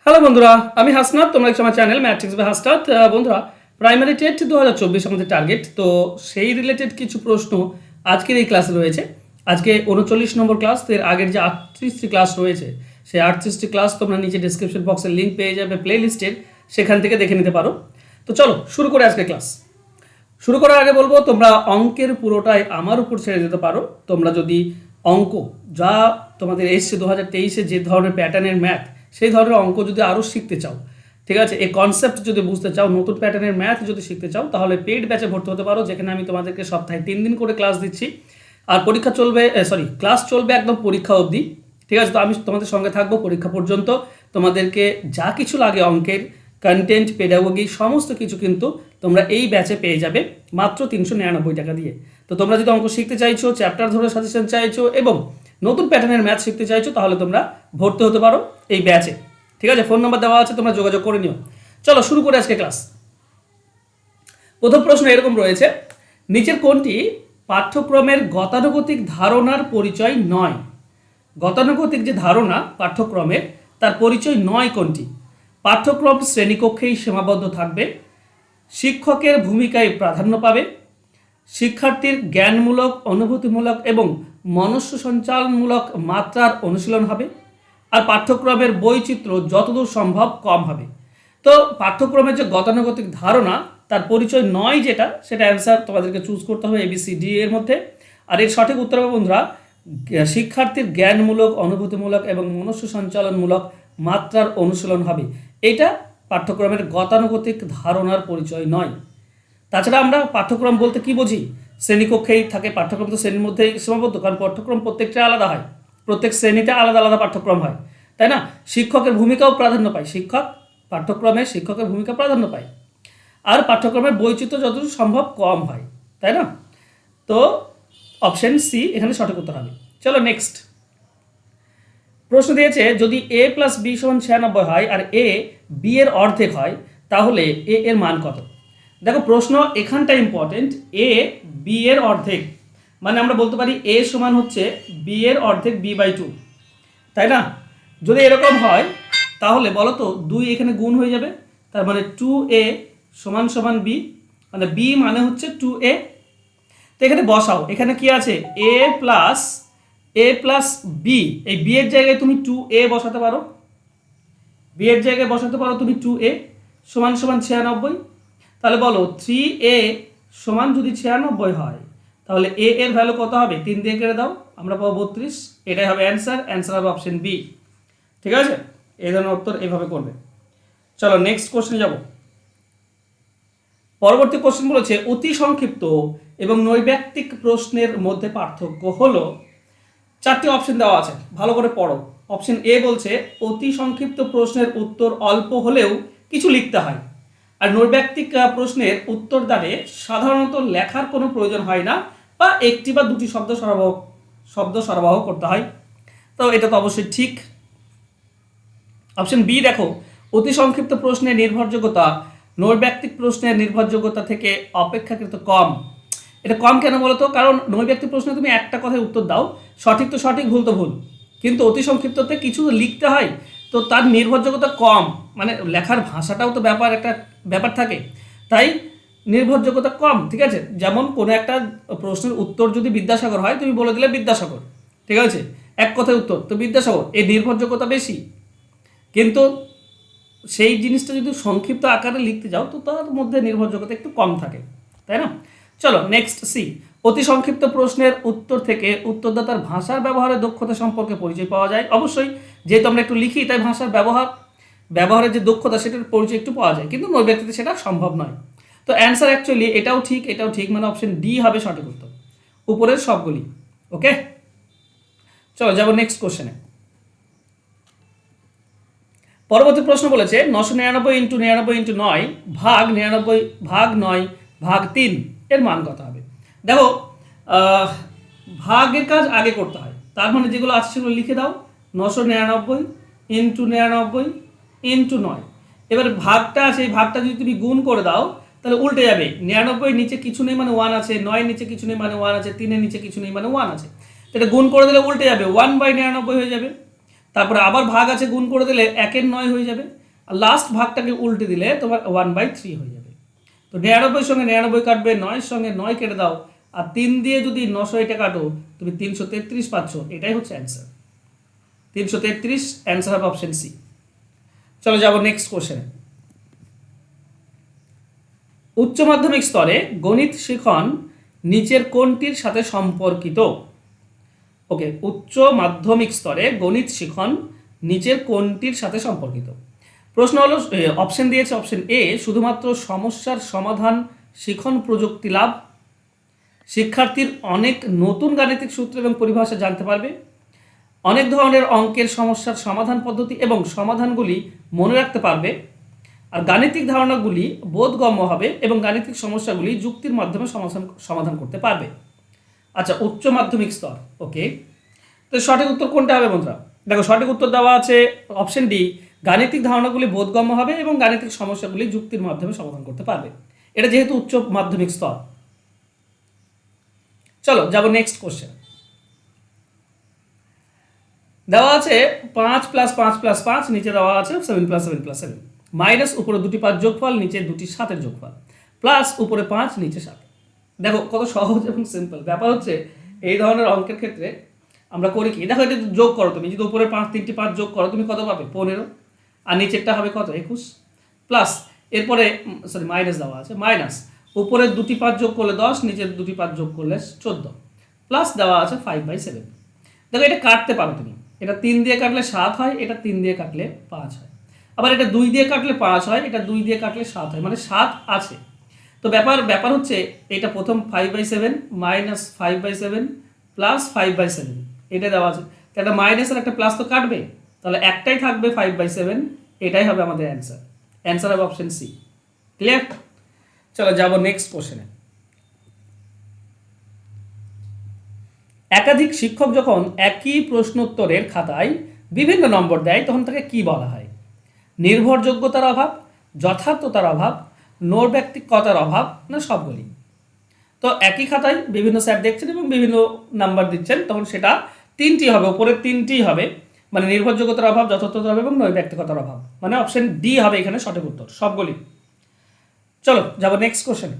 Hello বন্ধুরা, আমি হাসনাত। তোমরা আমার চ্যানেল ম্যাট্রিক্স বাই হাসনাত। বন্ধুরা, প্রাইমারি টেট 2024 আমাদের টার্গেট, তো সেই রিলেটেড কিছু প্রশ্ন আজকের এই ক্লাসে রয়েছে। আজকে 39 নম্বর ক্লাস। তো এর আগের যে 38টি ক্লাস রয়েছে, সেই 38টি ক্লাস তোমরা নিচে ডিসক্রিপশন বক্সের লিঙ্ক পেয়ে যাবে প্লে লিস্টের, সেখান থেকে দেখে নিতে পারো। তো চলো শুরু করে আজকে ক্লাস। শুরু করার আগে বলবো, তোমরা অঙ্কের পুরোটাই আমার উপর ছেড়ে দিতে পারো। তোমরা যদি অঙ্ক যা তোমাদের এসছে 2023-এ যে ধরনের প্যাটার্নের ম্যাথ, সেই ধরনের অঙ্ক যদি আরও শিখতে চাও, ঠিক আছে, এই কনসেপ্ট যদি বুঝতে চাও, নতুন প্যাটার্নের ম্যাথ যদি শিখতে চাও, তাহলে পেইড ব্যাচে ভর্তি হতে পারো, যেখানে আমি তোমাদেরকে সপ্তাহে 3 দিন করে ক্লাস দিচ্ছি। আর পরীক্ষা চলবে, ক্লাস চলবে একদম পরীক্ষা অবধি, ঠিক আছে। তো আমি তোমাদের সঙ্গে থাকবো পরীক্ষা পর্যন্ত। তোমাদেরকে যা কিছু লাগে অঙ্কের কন্টেন্ট, পেডাগোগি, সমস্ত কিছু কিন্তু তোমরা এই ব্যাচে পেয়ে যাবে মাত্র 399 টাকা দিয়ে। তো তোমরা যদি অঙ্ক শিখতে চাইছো, চ্যাপ্টার ধরে সাজেশন চাইছো এবং নতুন প্যাটার্নের ম্যাথ শিখতে চাইছো, তাহলে তোমরা ভর্তি হতে পারো এই ব্যাচে, ঠিক আছে। ফোন নাম্বার দেওয়া আছে, তোমরা যোগাযোগ করে নিও। চলো শুরু করে আজকে ক্লাস। প্রথম প্রশ্ন এরকম রয়েছে, নিচের কোনটি পাঠ্যক্রমের গতানুগতিক ধারণার পরিচয় নয়? গতানুগতিক যে ধারণা পাঠ্যক্রমের, তার পরিচয় নয় কোনটি? পাঠ্যক্রম শ্রেণীকক্ষেই সীমাবদ্ধ থাকবে, শিক্ষকের ভূমিকায় প্রাধান্য পাবে, শিক্ষার্থীর জ্ঞানমূলক, অনুভূতিমূলক এবং মনস্য সঞ্চালনমূলক মাত্রার অনুশীলন হবে, আর পাঠ্যক্রমের বৈচিত্র্য যতদূর সম্ভব কম হবে। তো পাঠ্যক্রমের যে গতানুগতিক ধারণা, তার পরিচয় নয় যেটা, সেটা অ্যান্সার তোমাদেরকে চুজ করতে হবে ABCD এর মধ্যে। আর এর সঠিক উত্তর হবে বন্ধুরা, শিক্ষার্থীর জ্ঞানমূলক, অনুভূতিমূলক এবং মনস্য সঞ্চালনমূলক মাত্রার অনুশীলন হবে। এটা পাঠ্যক্রমের গতানুগতিক ধারণার পরিচয় নয়। তাছাড়া আমরা পাঠ্যক্রম বলতে কি বুঝি? শ্রেণীকক্ষেই থাকে পাঠ্যক্রম, তো শ্রেণীর মধ্যেই সীমাবদ্ধ, কারণ পাঠ্যক্রম প্রত্যেকটা আলাদা হয়, প্রত্যেক শ্রেণীতে আলাদা আলাদা পাঠ্যক্রম হয়, তাই না? শিক্ষকের ভূমিকাও প্রাধান্য পায়, পাঠ্যক্রমে শিক্ষকের ভূমিকা প্রাধান্য পায়, আর পাঠ্যক্রমের বৈচিত্র্য যতটুকু সম্ভব কম হয়, তাই না? তো অপশন সি এখানে সঠিক উত্তর হবে। চলো নেক্সট প্রশ্ন দিয়েছে, যদি a+b = 96 হয় আর a b এর অর্ধেক হয়, তাহলে a এর মান কত? দেখো প্রশ্ন এখানটা ইম্পর্টেন্ট। a b এর অর্ধেক মানে আমরা বলতে পারি a সমান হচ্ছে b এর অর্ধেক b/2, তাই না? যদি এরকম হয় তাহলে বলো তো 2 এখানে গুণ হয়ে যাবে, তার মানে 2a = b, মানে b মানে হচ্ছে 2a। তো এখানে বসাও, এখানে কি আছে? a প্লাস b, এই b এর জায়গায় তুমি 2a বসাতে পারো, b এর জায়গায় বসাতে পারো তুমি 2a = 96। তাহলে বলো 3a সমান যদি 96 হয়, তাহলে a এর ভ্যালু কত হবে? 3 দিয়ে কেটে দাও, আমরা পাবো 32। এটাই হবে অ্যান্সার হবে অপশন বি, ঠিক আছে। এই ধরনের উত্তর এইভাবে করবে। চলো নেক্সট কোশ্চেনে যাব। পরবর্তী কোশ্চেন বলেছে, অতি সংক্ষিপ্ত এবং নৈর্ব্যক্তিক প্রশ্নের মধ্যে পার্থক্য হলো। 4টি অপশন দেওয়া আছে, ভালো করে পড়ো। অপশন এ বলছে, অতি সংক্ষিপ্ত প্রশ্নের উত্তর অল্প হলেও কিছু লিখতে হয়, আর নৈর্ব্যক্তিক প্রশ্নের উত্তরদানে সাধারণত লেখার কোনো প্রয়োজন হয় না, বা একটি বা দুটি শব্দ সরবরাহ করতে হয়। তো এটা তো অবশ্যই ঠিক। অপশন বি দেখো, অতি সংক্ষিপ্ত প্রশ্নের নির্ভরযোগ্যতা নৈর্ব্যক্তিক প্রশ্নের নির্ভরযোগ্যতা থেকে অপেক্ষাকৃত কম। এটা কম কেন বলো তো? কারণ নৈর্ব্যক্তিক প্রশ্নে তুমি একটা কথায় উত্তর দাও, সঠিক তো সঠিক, ভুল তো ভুল, কিন্তু অতি সংক্ষিপ্ততে কিছু লিখতে হয়, তো তার নির্ভরযোগ্যতা কম, মানে লেখার ভাষাটাও তো একটা ব্যাপার থাকে, তাই নির্ভরযোগ্যতা কম, ঠিক আছে। যেমন কোনো একটা প্রশ্নের উত্তর যদি বিদ্যাসাগর হয়, তুমি বলে দিলে বিদ্যাসাগর, ঠিক আছে, এক কথায় উত্তর, তো বিদ্যাসাগর, এই নির্ভরযোগ্যতা বেশি। কিন্তু সেই জিনিসটা যদি সংক্ষিপ্ত আকারে লিখতে যাও, তো তার মধ্যে নির্ভরযোগ্যতা একটু কম থাকে, তাই না? চলো নেক্সট সি, অতি সংক্ষিপ্ত প্রশ্নের উত্তর থেকে উত্তরদাতার ভাষার ব্যবহারের দক্ষতা সম্পর্কে পরিচয় পাওয়া যায়। অবশ্যই, যেহেতু আমরা একটু লিখি, তাই ভাষার ব্যবহারের যে দক্ষতা, সেটার পরিচয় একটু পাওয়া যায়, কিন্তু নৈর্ব্যক্তিতে সেটা সম্ভব নয়। তো অ্যান্সার অ্যাকচুয়ালি এটাও ঠিক, মানে অপশন ডি হবে সঠিক উত্তর, উপরের সবগুলি। ওকে, চলো যাবো নেক্সট কোশ্চেনে। পরবর্তী প্রশ্ন বলেছে, 999 × 99 × 9 ভাগ 99 ভাগ 9 ভাগ 3 এর মান কত হবে? দেখো, ভাগের কাজ আগে করতে হয়, তার মানে যেগুলো আছে সেগুলো লিখে দাও। 999 × 99 × 9। এবার ভাগটা আছে, এই ভাগটা যদি তুমি গুণ করে দাও, তাহলে উল্টে যাবে। 99 নিচে কিছু নেই মানে 1 আছে, 9 নিচে কিছু নেই মানে 1 আছে, 3 নিচে কিছু নেই মানে 1 আছে। এটা গুণ করে দিলে উল্টে যাবে, 1/99 হয়ে যাবে। তারপরে আবার ভাগ আছে, গুণ করে দিলে 1/9 হয়ে যাবে, আর লাস্ট ভাগটাকে উল্টে দিলে তোমার 1/3 হয়ে যাবে। তো 99 সঙ্গে 99 কাটবে, 9 সঙ্গে 9 কেটে দাও, আর 3 দিয়ে যদি 900 এটা কাটো তুমি 333 পাচ্ছ। এটাই হচ্ছে অ্যান্সার, 333 অ্যান্সার হবে অপশন সি। চলো যাবো নেক্সট কোশ্চেনে। উচ্চ মাধ্যমিক স্তরে গণিত শিখন নিচের কোনটির সাথে সম্পর্কিত? ওকে, উচ্চ মাধ্যমিক স্তরে গণিত শিখন নিচের কোনটির সাথে সম্পর্কিত? প্রশ্ন হলো, অপশন দিয়েছে অপশন এ শুধুমাত্র সমস্যার সমাধান শিখন প্রযুক্তি লাভ, শিক্ষার্থীর অনেক নতুন গাণিতিক সূত্র এবং পরিভাষা জানতে পারবে, অনেক ধরনের অঙ্কের সমস্যার সমাধান পদ্ধতি এবং সমাধানগুলি মনে রাখতে পারবে, আর গাণিতিক ধারণাগুলি বোধগম্য হবে এবং গাণিতিক সমস্যাগুলি যুক্তির মাধ্যমে সমাধান করতে পারবে। আচ্ছা, উচ্চ মাধ্যমিক স্তর। ওকে, তো সঠিক উত্তর কোনটা হবে বন্ধুরা? দেখো, সঠিক উত্তর দেওয়া আছে অপশন ডি, গাণিতিক ধারণাগুলি বোধগম্য হবে এবং গাণিতিক সমস্যাগুলি যুক্তির মাধ্যমে সমাধান করতে পারবে। এটা যেহেতু উচ্চ মাধ্যমিক স্তর। চলো যাবো নেক্সট কোশ্চেন। দেওয়া আছে 5 + 5 + 5, নিচে দেওয়া আছে 7 + 7 + 7, মাইনাস উপরে দুটি 5 যোগফল, নিচে দুটি 7-এর যোগফল, প্লাস উপরে 5 নিচে 7। দেখো কত সহজ এবং সিম্পল ব্যাপার হচ্ছে। এই ধরনের অঙ্কের ক্ষেত্রে আমরা করি কি, দেখো এটা যোগ করো, তুমি যদি উপরে 3টি 5 যোগ করো তুমি কত পাবে? 15, আর নিচেরটা হবে কত? 21, প্লাস এরপরে মাইনাস দেওয়া আছে, মাইনাস উপরে দুটি 5 যোগ করলে 10, নিচের দুটি 5 যোগ করলে 14, প্লাস দেওয়া আছে 5/7। দেখো এটা কাটতে পারো তুমি, এটা 3 দিয়ে কাটলে 7 হয়, এটা 3 দিয়ে কাটলে 5 হয়, আবার এটা 2 দিয়ে কাটলে 5 হয়, এটা 2 দিয়ে কাটলে 7 হয়, মানে 7 আছে। তো ব্যাপার হচ্ছে এটা প্রথম 5/7 মাইনাস 5/7 প্লাস 5/7 এটা দেওয়া আছে, তো একটা মাইনাস আর একটা প্লাস তো কাটবে, তাহলে একটাই থাকবে 5/7, এটাই হবে আমাদের অ্যান্সার। অ্যান্সার হবে অপশন সি। ক্লিয়ার? চলো যাবো নেক্সট কোশ্চেনে। একাধিক শিক্ষক যখন একই প্রশ্নোত্তরের খাতায় বিভিন্ন নম্বর দেয় তখন তাকে কি বলা হয়? নির্ভরযোগ্যতার অভাব, যথার্থতার অভাব, নৈর্ব্যক্তিকতার অভাব, না সবগুলি? তো একই খাতায় বিভিন্ন স্যার দেখছেন এবং বিভিন্ন নাম্বার দিচ্ছেন, তখন সেটা 3টি হবে, উপরের 3টিই হবে, মানে নির্ভরযোগ্যতার অভাব, যথার্থতার অভাব এবং নৈর্ব্যক্তিকতার অভাব, মানে অপশন ডি হবে এখানে সঠিক উত্তর, সবগুলি। চলো যাবো নেক্সট কোশ্চেনে।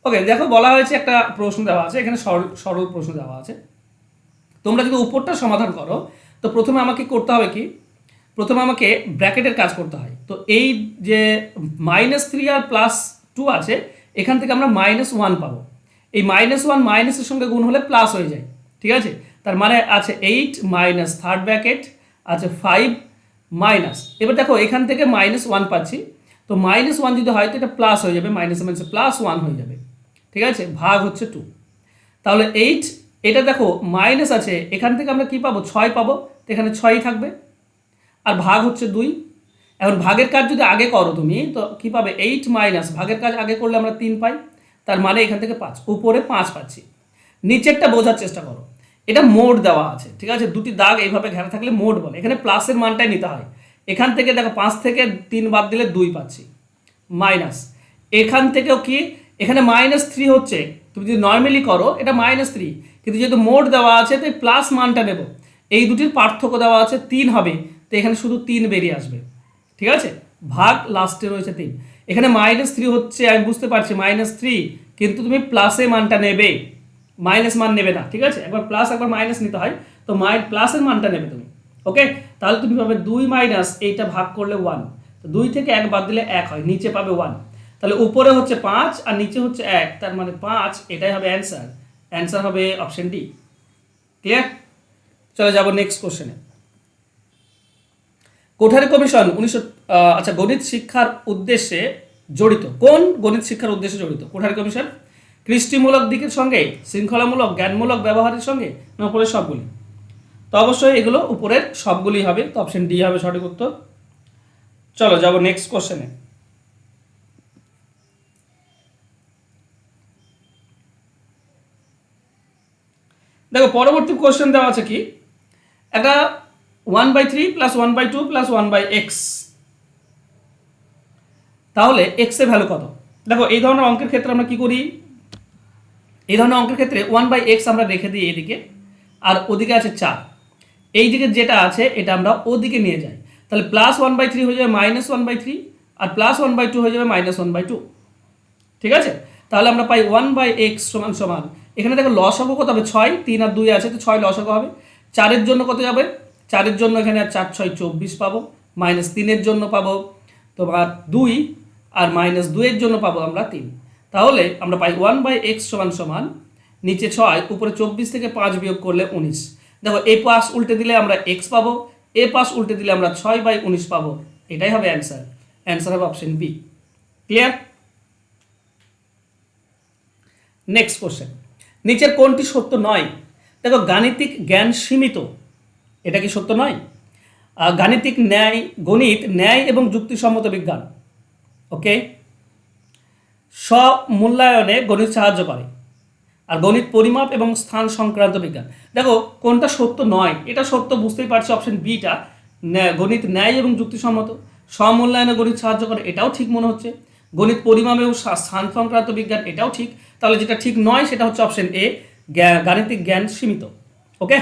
ওকে, দেখো বলা হয়েছে একটা প্রশ্ন দেওয়া আছে এখানে, সরল প্রশ্ন দেওয়া আছে। তোমরা যদি উপরটা সমাধান করো তো প্রথমে আমাকে করতে হবে কি, প্রথমে আমাকে ব্র্যাকেটের কাজ করতে হয়। তো এই যে -3 আর +2 আছে, এখান থেকে আমরা -1 পাবো। এই -1 মাইনাসের সঙ্গে গুণ হলে প্লাস হয়ে যায়, ঠিক আছে? তার মানে আছে 8 মাইনাস থার্ড ব্র্যাকেট আছে 5 মাইনাস, এবার দেখো এখান থেকে -1 পাচ্ছি, তো -1 যদি হয় তো এটা প্লাস হয়ে যাবে, মাইনাসে মাইনাসে +1 হয়ে যাবে, ঠিক আছে? ভাগ হচ্ছে 2, তাহলে 8, এটা দেখো মাইনাস আছে, এখান থেকে আমরা কি পাবো? 6 পাবো, তো এখানে 6ই থাকবে, আর ভাগ হচ্ছে 2। এখন ভাগের কাজ যদি আগে করো তুমি তো কি পাবে? 8 মাইনাস ভাগের কাজ আগে করলে আমরা 3 পাই, তার মানে এখান থেকে 5, উপরে 5 পাচ্ছি। নিচেরটা বোঝার চেষ্টা করো, এটা মোড দেওয়া আছে, ঠিক আছে? দুটি দাগ এইভাবে ঘেরা থাকলে মোড বলে, এখানে প্লাসের মানটাই নিতে হয়। এখান থেকে দেখো 5 থেকে 3 বাদ দিলে 2 পাচ্ছি, মাইনাস এখান থেকেও কি, এখানে -3 হচ্ছে, তুমি যদি নর্মালি করো এটা -3, কিন্তু যেহেতু মোড দেওয়া আছে তো প্লাস মানটা নেব, এই দুটির পার্থক্য দেওয়া আছে 3 হবে, তো এখানে শুধু 3 বেরিয়ে আসবে, ঠিক আছে? ভাগ লাস্টে রয়েছে 3, এখানে -3 হচ্ছে, আমি বুঝতে পারছি -3, কিন্তু তুমি প্লাসে মানটা নেবে, মাইনাস মান নেবে না, ঠিক আছে? একবার প্লাস একবার মাইনাস নিতে হয়, তো প্লাসের মানটা নেবে তুমি। ওকে, তাহলে তুমি পাবে 2 মাইনাস এইটা ভাগ করলে 1, তো 2 থেকে 1 বাদ দিলে 1 হয়, নিচে পাবে 1, তাহলে উপরে হচ্ছে 5 আর নিচে হচ্ছে 1, তার মানে 5, এটাই হবে অ্যান্সার। অ্যান্সার হবে অপশন ডি। ক্লিয়ার? চলে যাব নেক্সট কোশ্চেনে। কোঠারি কমিশন আচ্ছা, গণিত শিক্ষার উদ্দেশ্যে জড়িত, কোন গণিত শিক্ষার উদ্দেশ্যে জড়িত কোঠারি কমিশন? কৃষ্টিমূলক দিকের সঙ্গে, শৃঙ্খলামূলক জ্ঞানমূলক ব্যবহারের সঙ্গে, না উপরের সবগুলি? তো অবশ্যই এগুলো উপরের সবগুলি হবে, তো অপশন ডি হবে সঠিক উত্তর। চলো যাব নেক্সট কোশ্চেনে। দেখো পরবর্তী কোশ্চেন দেওয়া আছে কি, একটা 1/3 + 1/2 + 1/x, তাহলে x এর ভ্যালু কত? দেখো এই ধরনের অঙ্কের ক্ষেত্রে আমরা কি করি, এই ধরনের অঙ্কের ক্ষেত্রে 1/x আমরা রেখে দিই এদিকে, আর ওদিকে আছে 4, এই দিকে যেটা আছে এটা আমরা ওদিকে নিয়ে যাই, তাহলে +1/3 হয়ে যাবে -1/3, আর +1/2 হয়ে যাবে -1/2। ঠিক আছে, তাহলে আমরা পাই 1/x সমান সমান, এখানে দেখো লসাগু কত হবে, 6, 3 আর 2 আছে, তো 6 লসাগু হবে। 4-এর জন্য কত যাবে, 4-এর জন্য এখানে 4 6 24 পাবো, -3-এর জন্য পাবো তোমার 2, আর -2-এর জন্য পাবো আমরা 3। তাহলে আমরা পাই 1/x সমান সমান নিচে 6, উপরে 24 থেকে 5 বিয়োগ করলে 19। দেখো এই পাশ উল্টে দিলে আমরা x পাবো, এ পাশ উল্টে দিলে আমরা 6/19 পাবো, এটাই হবে অ্যান্সার। অ্যান্সার হবে option B. Clear? Next question, নিচের কোনটি সত্য নয়? দেখো গাণিতিক জ্ঞান সীমিত, এটা কি সত্য নয়? গণিত ন্যায় এবং যুক্তিসম্মত বিজ্ঞান। ওকে, স্ব-মূল্যায়নে গণিত সাহায্য করে, আর গণিত পরিমাপ এবং স্থান সংক্রান্ত বিজ্ঞান। দেখো কোনটা সত্য নয়, এটা সত্য বুঝতেই পারছি, অপশন বিটা, গণিত ন্যায় এবং যুক্তিসম্মত। স্ব-মূল্যায়নে গণিত সাহায্য করে, এটাও ঠিক মনে হচ্ছে। গণিত পরিমাপ এবং স্থান সংক্রান্ত বিজ্ঞান, এটাও ঠিক। তাহলে যেটা ঠিক নয় সেটা হচ্ছে অপশন এ, গাণিতিক জ্ঞান সীমিত। ওকে,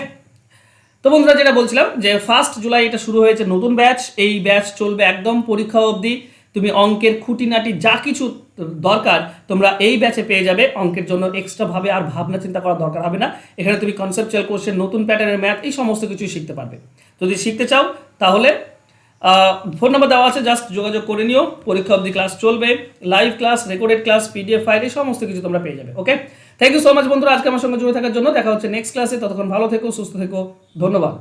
তো বন্ধুরা যেটা বলছিলাম যে 1 জুলাই এটা শুরু হয়েছে নতুন ব্যাচ, এই ব্যাচ চলবে একদম পরীক্ষা অবধি। তুমি অঙ্কের খুঁটিনাটি যা কিছু দরকার তোমরা এই ব্যাচে পেয়ে যাবে। অঙ্কের জন্য এক্সট্রা ভাবে আর ভাবনা চিন্তা করার দরকার হবে না। এখানে তুমি কনসেপচুয়াল কোশ্চেন, নতুন প্যাটার্নের ম্যাথ, এই সমস্ত কিছুই শিখতে পারবে। যদি শিখতে চাও তাহলে ফোন নাম্বার দেওয়া আছে, জাস্ট যোগাযোগ করে নিও। পরীক্ষা অবধি ক্লাস চলবে, live class, recorded class, PDF file, এই সমস্ত কিছু তোমরা পেয়ে যাবে। ওকে, থ্যাংক ইউ সো মাচ বন্ধুরা আজকে আমার সঙ্গে জুড়ে থাকার জন্য। দেখা হচ্ছে নেক্সট ক্লাসে, ততক্ষণ ভালো থেকো, সুস্থ থেকো, ধন্যবাদ।